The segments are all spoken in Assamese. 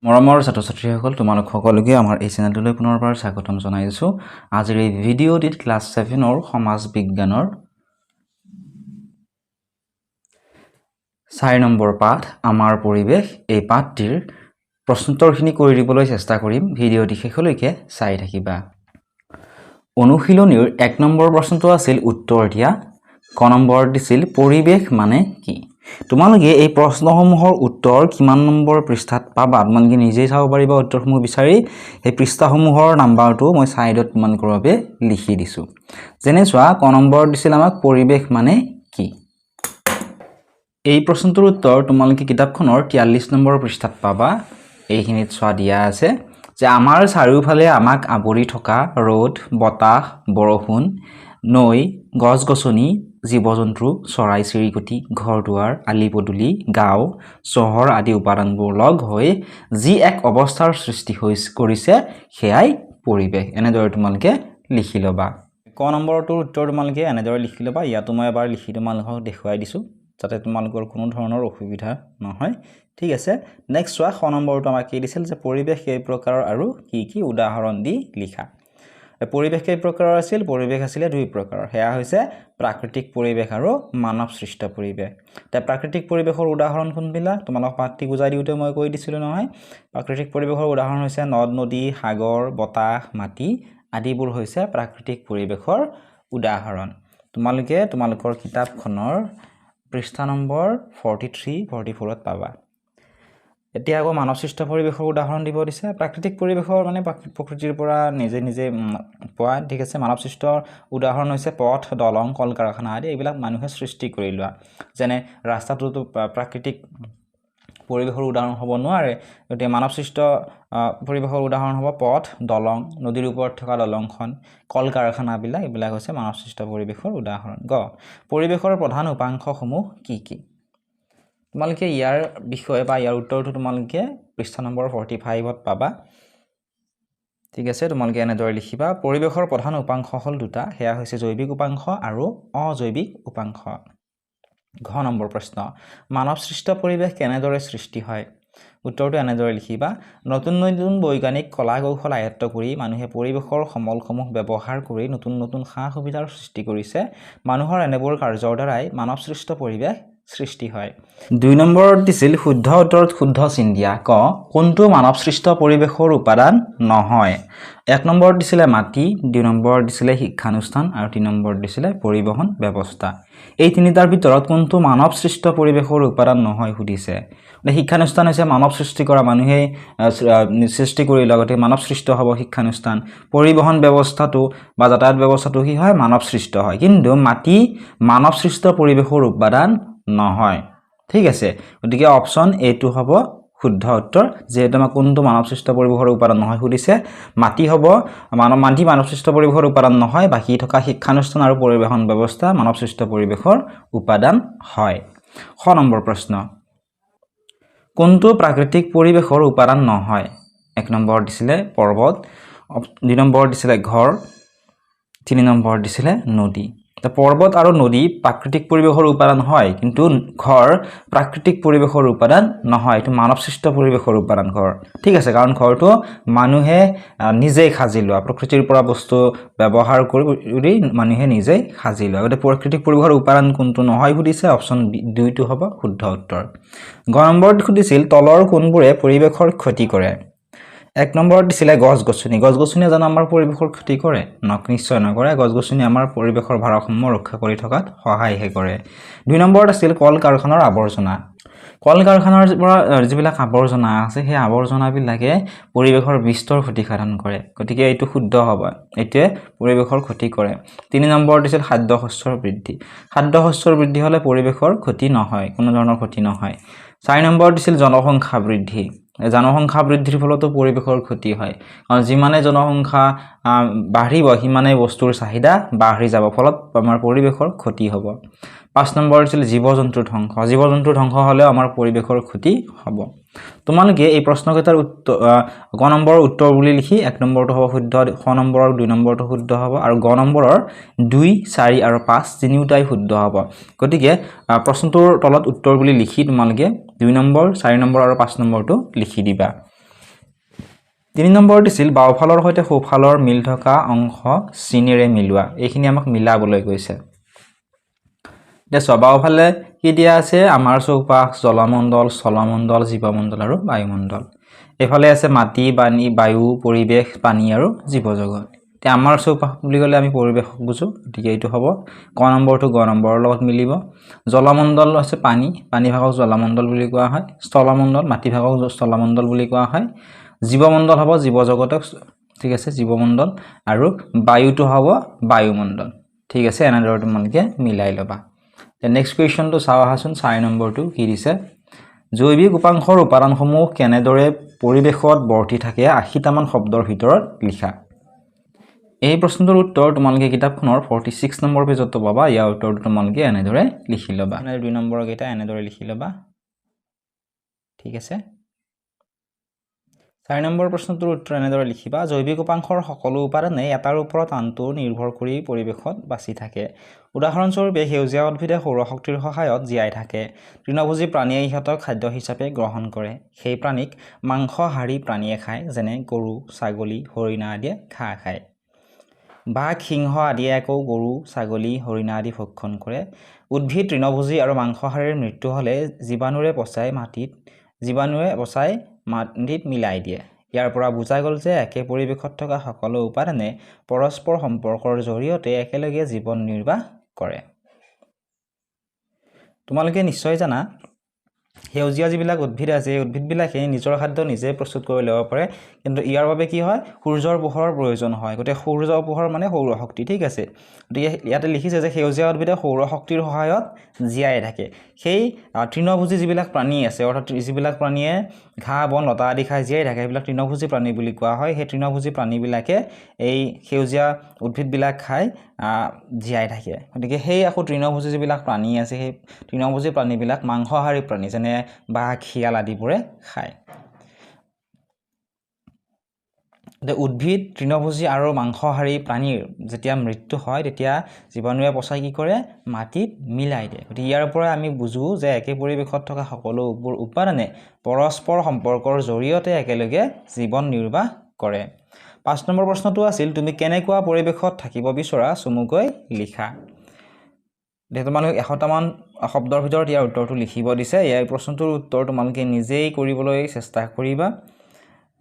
মৰমৰ ছাত্ৰ-ছাত্ৰীসকল তোমালোক সকলোকে আমাৰ এই চেনেলটোলৈ পুনৰবাৰ স্বাগতম জনাইছো। আজিৰ এই ভিডিঅ'টিত ক্লাছ 7ৰ সমাজ বিজ্ঞানৰ 4 নম্বৰ পাঠ আমাৰ পৰিৱেশ এই পাঠটিৰ প্ৰশ্নোত্তৰখিনি কৰি দিবলৈ চেষ্টা কৰিম। ভিডিঅ'টি শেষলৈকে চাই থাকিবা। অনুশীলনীৰ 1 নম্বৰ প্ৰশ্নটো আছিল উত্তৰ দিয়া। ক নম্বৰ দিছিল পৰিৱেশ মানে কি? তোমালোকে এই প্ৰশ্নসমূহৰ উত্তৰ কিমান নম্বৰ পৃষ্ঠাত পাবা তোমালোকে নিজেই চাব পাৰিবা। উত্তৰসমূহ বিচাৰি এই পৃষ্ঠাসমূহৰ নাম্বাৰটো মই সাইডত তোমালোকৰ বাবে লিখি দিছো। যেনে চোৱা ক নম্বৰ দিছিল আমাক পৰিৱেশ মানে কি? এই প্ৰশ্নটোৰ উত্তৰ তোমালোকে কিতাপখনৰ 43 নম্বৰ পৃষ্ঠাত পাবা। এইখিনিত চোৱা দিয়া আছে যে আমাৰ চাৰিওফালে আমাক আৱৰি থকা ৰ'দ, বতাহ, বৰষুণ, নৈ, গছ-গছনি, জীৱ-জন্তু, চৰাই-চিৰিকটি, ঘৰ-দুৱাৰ, আলি-পদূলি, গাঁও, চহৰ আদি উপাদানবোৰ লগ হৈ যি এক অৱস্থাৰ সৃষ্টি কৰিছে সেয়াই পৰিৱেশ। এনেদৰে তোমালোকে লিখি ল'বা। ক নম্বৰটোৰ উত্তৰ তোমালোকে এনেদৰে লিখি ল'বা। ইয়াতো মই এবাৰ লিখি তোমালোকক দেখুৱাই দিছো যাতে তোমালোকৰ কোনো ধৰণৰ অসুবিধা নহয়। ঠিক আছে, নেক্সট চোৱা খ নম্বৰটো আমাক কি দিছিল যে পৰিৱেশ কেই প্ৰকাৰৰ আৰু কি উদাহৰণ দি লিখা। পৰিৱেশ কেই প্ৰকাৰৰ আছিল? পৰিৱেশ আছিলে 2 প্ৰকাৰৰ। সেয়া হৈছে প্ৰাকৃতিক পৰিৱেশ আৰু মানৱ সৃষ্ট পৰিৱেশ। এতিয়া প্ৰাকৃতিক পৰিৱেশৰ উদাহৰণ কোনবিলাক? তোমালোক পাঠটি বুজাই দিওঁতে মই কৈ দিছিলো নহয়। প্ৰাকৃতিক পৰিৱেশৰ উদাহৰণ হৈছে নদ-নদী, সাগৰ, বতাহ, মাটি আদিবোৰ হৈছে প্ৰাকৃতিক পৰিৱেশৰ উদাহৰণ। তোমালোকে তোমালোকৰ কিতাপখনৰ পৃষ্ঠা নম্বৰ 43, 44ত পাবা। এতিয়া আকৌ মানৱ সৃষ্ট পৰিৱেশৰ উদাহৰণ দিব দিছে। প্ৰাকৃতিক পৰিৱেশৰ মানে প্ৰকৃতিৰ পৰা নিজে পোৱা। ঠিক আছে, মানৱ সৃষ্ট উদাহৰণ হৈছে পথ, দলং, কল কাৰখানা আদি এইবিলাক মানুহে সৃষ্টি কৰি লোৱা। যেনে ৰাস্তাটোতো প্ৰাকৃতিক পৰিৱেশৰ উদাহৰণ হ'ব নোৱাৰে, গতিকে মানৱ সৃষ্ট পৰিৱেশৰ উদাহৰণ হ'ব পথ, দলং, নদীৰ ওপৰত থকা দলংখন, কল কাৰখানাবিলাক এইবিলাক হৈছে মানৱ সৃষ্ট পৰিৱেশৰ উদাহৰণ। পৰিৱেশৰ প্ৰধান উপাংশসমূহ কি? তোমালোকে ইয়াৰ বিষয়ে বা ইয়াৰ উত্তৰটো তোমালোকে পৃষ্ঠা নম্বৰ 45ত পাবা। ঠিক আছে, তোমালোকে এনেদৰে লিখিবা। পৰিৱেশৰ প্ৰধান উপাংশ হ'ল 2টা। সেয়া হৈছে জৈৱিক উপাংশ আৰু অজৈৱিক উপাংশ। ঘ নম্বৰ প্ৰশ্ন, মানৱ সৃষ্ট পৰিৱেশ কেনেদৰে সৃষ্টি হয়? উত্তৰটো এনেদৰে লিখিবা। নতুন বৈজ্ঞানিক কলা কৌশল আয়ত্ত কৰি মানুহে পৰিৱেশৰ সমলসমূহ ব্যৱহাৰ কৰি নতুন সা-সুবিধাৰ সৃষ্টি কৰিছে। মানুহৰ এনেবোৰ কাৰ্যৰ দ্বাৰাই মানৱ সৃষ্ট পৰিৱেশ সৃষ্টি হয়। 2 নম্বৰত দিছিল শুদ্ধ উত্তৰত শুদ্ধ চিন দিয়া। ক কোনটো মানৱ সৃষ্ট পৰিৱেশৰ উপাদান নহয়? 1 নম্বৰত দিছিলে মাটি, 2 নম্বৰত দিছিলে শিক্ষানুষ্ঠান আৰু 3 নম্বৰত দিছিলে পৰিবহন ব্যৱস্থা। এই তিনিটাৰ ভিতৰত কোনটো মানৱ সৃষ্ট পৰিৱেশৰ উপাদান নহয় সুধিছে। শিক্ষানুষ্ঠান হৈছে মানৱ সৃষ্টি কৰা, মানুহে সৃষ্টি কৰি লগতে মানৱ সৃষ্ট হ'ব শিক্ষানুষ্ঠান। পৰিবহন ব্যৱস্থাটো বা যাতায়াত ব্যৱস্থাটো কি হয়? মানৱ সৃষ্ট হয়। কিন্তু মাটি মানৱ সৃষ্ট পৰিৱেশৰ উপাদান নহয়। ঠিক আছে, গতিকে অপশ্যন এটো হ'ব শুদ্ধ উত্তৰ। যেহেতু আমাক কোনটো মানৱ সৃষ্ট পৰিৱেশৰ উপাদান নহয় সুধিছে, মাটি হ'ব। মাটি মানৱ সৃষ্ট পৰিৱেশৰ উপাদান নহয়, বাকী থকা শিক্ষানুষ্ঠান আৰু পৰিবহন ব্যৱস্থা মানৱ সৃষ্ট পৰিৱেশৰ উপাদান হয়। খ নম্বৰ প্ৰশ্ন, কোনটো প্ৰাকৃতিক পৰিৱেশৰ উপাদান নহয়? 1 নম্বৰত দিছিলে পৰ্বত, 2 নম্বৰত দিছিলে ঘৰ, 3 নম্বৰত দিছিলে নদী। পৰ্বত আৰু নদী প্ৰাকৃতিক পৰিৱেশৰ উপাদান হয়, কিন্তু ঘৰ প্ৰাকৃতিক পৰিৱেশৰ উপাদান নহয়, এইটো মানৱ সৃষ্ট পৰিৱেশৰ উপাদান ঘৰ। ঠিক আছে, কাৰণ ঘৰটো মানুহে নিজেই সাজি লোৱা, প্ৰকৃতিৰ পৰা বস্তু ব্যৱহাৰ কৰি মানুহে নিজেই সাজি লোৱা। গতিকে প্ৰাকৃতিক পৰিৱেশৰ উপাদান কোনটো নহয় সুধিছে, অপশ্যন 2টো হ'ব শুদ্ধ উত্তৰ। গ নম্বৰত সুধিছিল তলৰ কোনবোৰে পৰিৱেশৰ ক্ষতি কৰে? 1 নম্বৰত দিছিলে গছ-গছনি। গছ-গছনিয়ে জানো আমাৰ পৰিৱেশৰ ক্ষতি কৰে? নিশ্চয় নকৰে। গছ-গছনি আমাৰ পৰিৱেশৰ ভাৰসাম্য ৰক্ষা কৰি থকাত সহায়হে কৰে। 2 নম্বৰত আছিল কল কাৰখানাৰ আৱৰ্জনা। কল কাৰখানাৰ পৰা যিবিলাক আৱৰ্জনা আছে সেই আৱৰ্জনাবিলাকে পৰিৱেশৰ বিস্তৰ ক্ষতি সাধন কৰে, গতিকে এইটো শুদ্ধ হ'ব। এইটোৱে পৰিৱেশৰ ক্ষতি কৰে। 3 নম্বৰত দিছিল খাদ্য শস্যৰ বৃদ্ধি। খাদ্য শস্যৰ বৃদ্ধি হ'লে পৰিৱেশৰ ক্ষতি নহয়, কোনো ধৰণৰ ক্ষতি নহয়। 4 নম্বৰত দিছিল জনসংখ্যা বৃদ্ধি। জনসংখ্যা বৃদ্ধিৰ ফলতো পৰিৱেশৰ ক্ষতি হয়, কাৰণ যিমানে জনসংখ্যা বাঢ়িব সিমানে বস্তুৰ চাহিদা বাঢ়ি যাব, ফলত আমাৰ পৰিৱেশৰ ক্ষতি হ'ব। 5 নম্বৰত দিছিল জীৱ-জন্তুৰ ধ্বংস। জীৱ-জন্তুৰ ধ্বংস হ'লেও আমাৰ পৰিৱেশৰ ক্ষতি হ'ব। তোমালোকে এই প্ৰশ্নকেইটাৰ গ নম্বৰৰ উত্তৰ বুলি লিখি 1 নম্বৰটো হ'ব শুদ্ধ, খ নম্বৰ আৰু 2 নম্বৰটো শুদ্ধ হ'ব, আৰু গ নম্বৰৰ 2, 4 আৰু 5 তিনিওটাই শুদ্ধ হ'ব। গতিকে প্ৰশ্নটোৰ তলত উত্তৰ বুলি লিখি তোমালোকে 2 নম্বৰ, 4 নম্বৰ আৰু 5 নম্বৰটো লিখি দিবা। 3 নম্বৰ দিছিল বাওঁফালৰ সৈতে সোঁফালৰ মিল থকা অংশ চিনেৰে মিলোৱা এইখিনি আমাক মিলাবলৈ কৈছে এতিয়া বাওঁফালে কি দিয়া আছে আমাৰ চৌপাশ জলমণ্ডল স্থলমণ্ডল জীৱমণ্ডল আৰু বায়ুমণ্ডল এফালে আছে মাটি পানী বায়ু পৰিবেশ পানী আৰু জীৱজগত এতিয়া আমাৰ চৌপাশ বুলি ক'লে আমি পৰিবেশক বুজো গতিকে এইটো হ'ব ক নম্বৰটো গ নম্বৰৰ লগত মিলিব জলমণ্ডল আছে পানী পানী ভাগক জলমণ্ডল বুলি কোৱা হয় স্থলমণ্ডল মাটি ভাগক স্থলমণ্ডল বুলি কোৱা হয় জীৱমণ্ডল হ'ব জীৱজগতক ঠিক আছে জীৱমণ্ডল আৰু বায়ুটো হ'ব বায়ুমণ্ডল ঠিক আছে এনেদৰে তোমালোকে মিলাই ল'বা নেক্সট কুৱেশ্যনটো চাও আহাচোন 4 নম্বৰটো কি দিছে জৈৱিক উপাংশৰ উপাদানসমূহ কেনেদৰে পৰিবেশত বৰ্তি থাকে 80 মান শব্দৰ ভিতৰত লিখা এই প্ৰশ্নটোৰ উত্তৰ তোমালোকে কিতাপখনৰ 46 নম্বৰ পেজত পাবা ইয়াৰ উত্তৰটো তোমালোকে এনেদৰে লিখি ল'বা মানে 2 নম্বৰৰ কেইটা এনেদৰে লিখি ল'বা ঠিক আছে 4 নম্বৰ প্ৰশ্নটোৰ উত্তৰ এনেদৰে লিখিবা জৈৱিক উপাংশৰ সকলো উপাদানে এটাৰ ওপৰত আনটো নিৰ্ভৰ কৰি পৰিবেশত বাছি থাকে উদাহৰণস্বৰূপে সেউজীয়া উদ্ভিদে সৌৰ শক্তিৰ সহায়ত জীয়াই থাকে তৃণভোজী প্ৰাণীয়ে ইহঁতক খাদ্য হিচাপে গ্ৰহণ কৰে সেই প্ৰাণীক মাংসহাৰী প্ৰাণীয়ে খায় যেনে গৰু ছাগলী হৰিণা আদিয়ে ঘাঁহ খায় বাঘ সিংহ আদিয়ে আকৌ গৰু ছাগলী হৰিণা আদি ভক্ষণ কৰে উদ্ভিদ তৃণভোজী আৰু মাংসহাৰীৰ মৃত্যু হ'লে জীৱাণুৰে পচাই মাটিত মিলাই দিয়ে ইয়াৰ পৰা বুজা গ'ল যে একে পৰিৱেশত থকা সকলো উপাদানে পৰস্পৰ সম্পৰ্কৰ জৰিয়তে একেলগে জীৱন নিৰ্বাহ কৰে তোমালোকে নিশ্চয় জানা সেউজীয়া যিবিলাক উদ্ভিদ আছে এই উদ্ভিদবিলাকে নিজৰ খাদ্য নিজে প্ৰস্তুত কৰি ল'ব পাৰে কিন্তু ইয়াৰ বাবে কি হয় সূৰ্যৰ পোহৰৰ প্ৰয়োজন হয় গতিকে সূৰ্যৰ পোহৰ মানে সৌৰ শক্তি ঠিক আছে গতিকে ইয়াতে লিখিছে যে সেউজীয়া উদ্ভিদে সৌৰ শক্তিৰ সহায়ত জীয়াই থাকে সেই তৃণভোজী যিবিলাক প্ৰাণী আছে অৰ্থাৎ যিবিলাক প্ৰাণীয়ে ঘাঁহ বন লতা আদি খাই জীয়াই থাকে সেইবিলাক তৃণভোজী প্ৰাণী বুলি কোৱা হয় সেই তৃণভোজী প্ৰাণীবিলাকে এই সেউজীয়া উদ্ভিদবিলাক খাই জীয়াই থাকে গতিকে সেই আকৌ তৃণভোজী যিবিলাক প্ৰাণী আছে সেই তৃণভোজী প্ৰাণীবিলাক মাংসহাৰী প্ৰাণী যেনে বাঘ শিয়াল আদিবোৰে খায় উদ্ভিদ তৃণভোজী আৰু মাংসহাৰী প্ৰাণীৰ যেতিয়া মৃত্যু হয় তেতিয়া জীৱাণুৱে পচাই কি কৰে মাটিত মিলাই দিয়ে গতিকে ইয়াৰ পৰা আমি বুজো যে একে পৰিৱেশত থকা সকলোবোৰ উপাদানে পৰস্পৰ সম্পৰ্কৰ জৰিয়তে একেলগে জীৱন নিৰ্বাহ কৰে 5 নম্বৰ প্ৰশ্নটো আছিল তুমি কেনেকুৱা পৰিৱেশত থাকিব বিচৰা চমুকৈ লিখা তোমালোকে 100 মান শব্দৰ ভিতৰত ইয়াৰ উত্তৰটো লিখিব দিছে এই প্ৰশ্নটোৰ উত্তৰ তোমালোকে নিজেই কৰিবলৈ চেষ্টা কৰিবা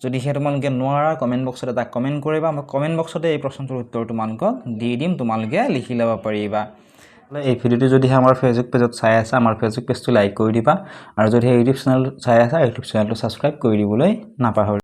যদি তোমালোকে নোৱাৰা কমেন্ট বক্সত এটা কমেন্ট কৰিবা মই কমেন্ট বক্সতে এই প্ৰশ্নটোৰ উত্তৰ তোমালোকক দি দিম তোমালোকে লিখি ল'ব পাৰিবা এই ভিডিওটো যদি আমাৰ ফেসবুক পেজত চাই আছা আমাৰ ফেসবুক পেজটো লাইক কৰি দিবা আৰু যদি ইউটিউব চেনেল চাই আছা ইউটিউব চেনেলটো সাবস্ক্ৰাইব কৰি দিবলৈ নাপাহৰিবা